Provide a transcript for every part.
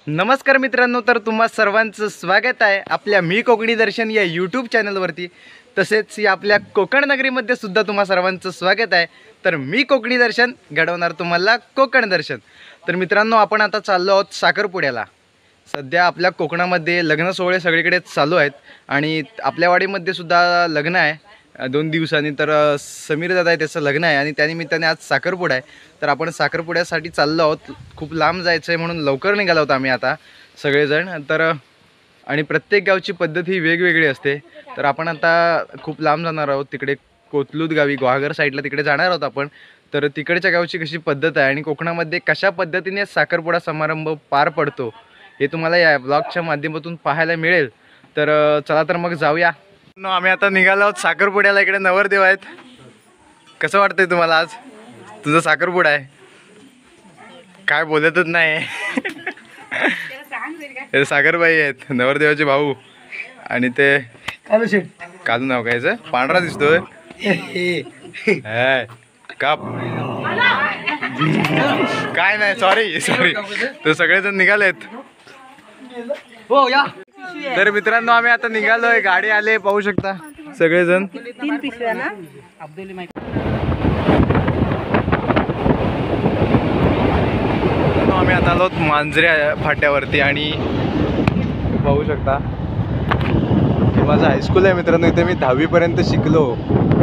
नमस्कार मित्रांनो, तर तुम्हा सर्वांचं स्वागत आहे आपल्या मी कोकणी दर्शन या यूट्यूब चॅनलवरती। तसेच या आपल्या कोकण नगरीमध्ये सुद्धा तुम्हा सर्वांचं स्वागत आहे। तर मी कोकणी दर्शन घडवणार तुम्हाला कोकण दर्शन। तर मित्रांनो, आपण आता चाललो आहोत साखरपुड्याला। सध्या आपल्या कोकणामध्ये लग्न सोहळे सगळीकडे चालू आहेत आणि आपल्या वाडीमध्ये सुद्धा लग्न आहे 2 दिवसांनी। तर समीर दादा आहे, त्याचं लग्न आहे आणि त्यानिमित्ताने आज साखरपुडा आहे। तर आपण साखरपुड्यासाठी चाललो आहोत। खूप लांब जायचं आहे म्हणून लवकर निघालो आहोत आम्ही आता सगळेजण। तर आणि प्रत्येक गावची पद्धत ही वेगवेगळी असते। तर आपण आता खूप लांब जाणार आहोत, तिकडे कोतलूद गावी गुहागर साईडला तिकडे जाणार आहोत आपण। तर तिकडच्या गावची कशी पद्धत आहे आणि कोकणामध्ये कशा पद्धतीने साखरपुडा समारंभ पार पडतो हे तुम्हाला या ब्लॉगच्या माध्यमातून पाहायला मिळेल। तर चला तर मग जाऊया। आम्ही आता निघालो आहोत साखरपुड्याला। इकडे नवरदेव आहेत। कसं वाटतंय तुम्हाला? आज तुझा साखरपुडा आहे, काय बोलतच नाही। हे सागरबाई आहेत, नवरदेवाचे भाऊ। आणि ते काजू नाव कायचं, पांढरा दिसतोय काप काय नाही, सॉरी तर सगळेजण निघालेत। हो या। तर मित्रांनो, आम्ही आता निघालोय, गाडी आले पाहू शकता सगळेजण। 3 पिशव्या ना। आम्ही आता आलो मांजऱ्या फाट्यावरती आणि पाहू शकता हे माझं हायस्कूल आहे मित्रांनो। इथे मी 10वी पर्यंत शिकलो,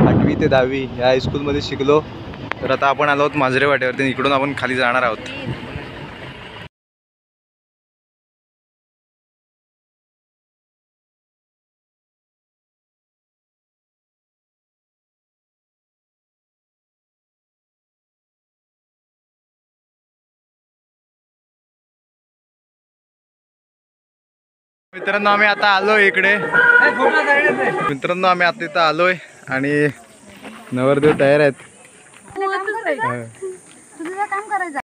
8वी ते 10वी या हायस्कूलमध्ये शिकलो। तर आता आपण आलो आहोत मांजरे फाट्यावरती, इकडून आपण खाली जाणार आहोत। मित्रांनो, आम्ही आता आलोय इकडे। मित्रांनो, आम्ही आता इथं आलोय आणि नवरदेव तयार आहेत। तुझं काम करायचं।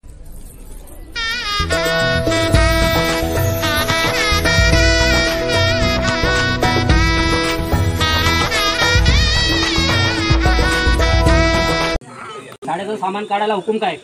साड्याचं सामान काढायला हुकूम काय?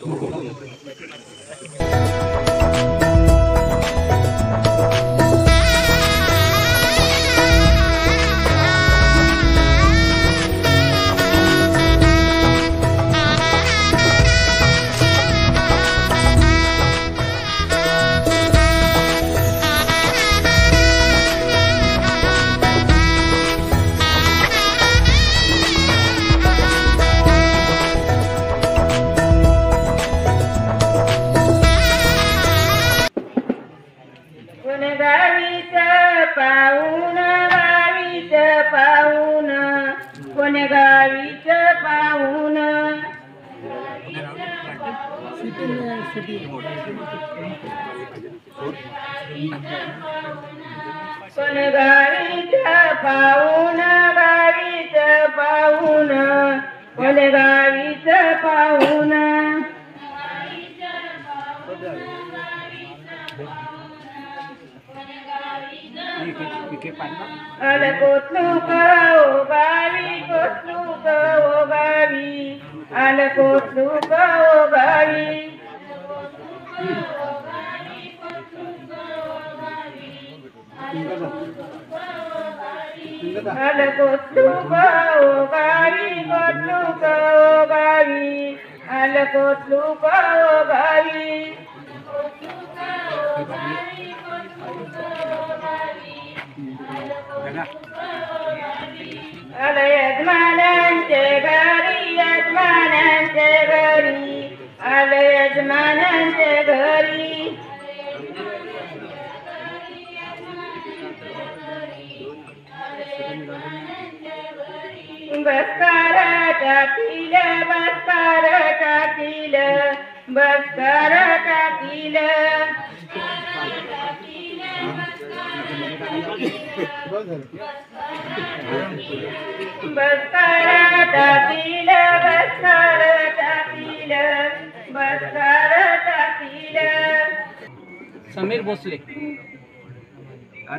समीर भोसले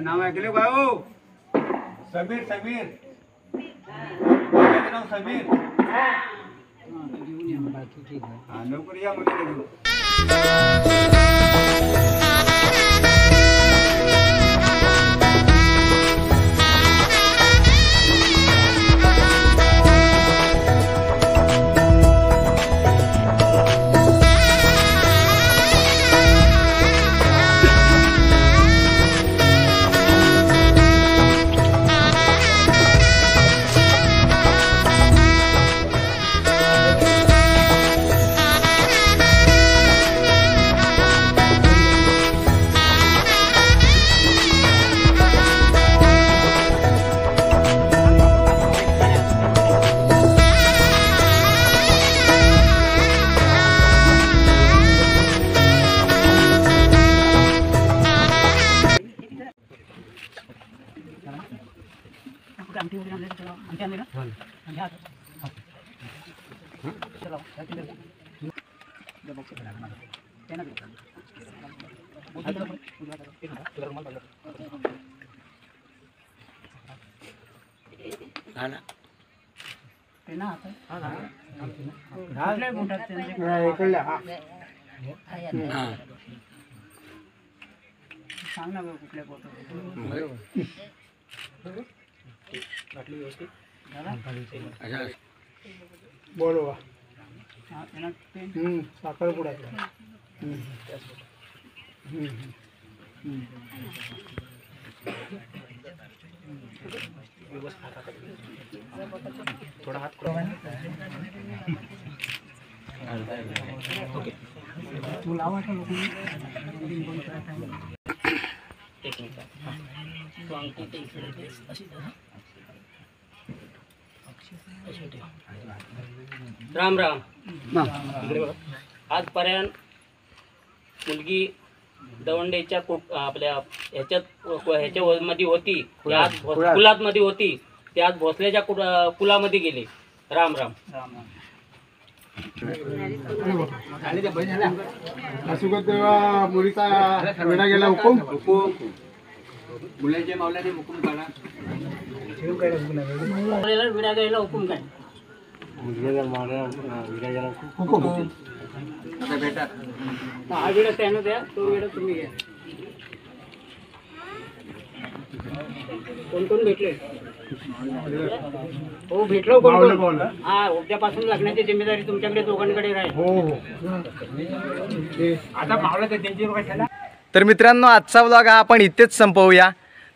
नाव ऐकले का हो? समीर समीर नाव समीर। लवकर या म्हणजे बोलवा साखरपुडा राम राम. आजपर्यंत मुलगी दवंडेच्या आपल्या ह्याच्या मध्ये होती, त्यात कुलात मध्ये होती, त्यात भोसल्याच्या कुलामध्ये गेली. राम राम. तेव्हा मुलीचा वेळा गेला हुकूम मुलांच्या मावल्याने हुकूम काढा. विडा घ्यायला हुकूम काय? आता बेटा हा विडा त्यानं द्या, तो विडा तुम्ही घ्या. कोण कोण भेटले? हो भेटलो कोण कोण? हा उद्यापासून लग्नाची जिम्मेदारी तुमच्याकडे दोघांकडे राहील. आता मावला तर त्यांची कशाला. तर मित्रांनो, आजचा व्लॉग हा आपण इथेच संपवूया.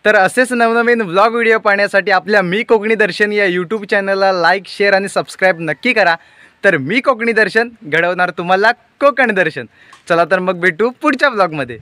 तर असेच नवनवीन व्लॉग व्हिडिओ पाहण्यासाठी आपल्या मी कोकणी दर्शन या यूट्यूब चॅनलला लाईक, शेअर आणि सबस्क्राईब नक्की करा. तर मी कोकणी दर्शन घडवणार तुम्हाला कोकण दर्शन. चला तर मग भेटू पुढच्या व्लॉगमध्ये.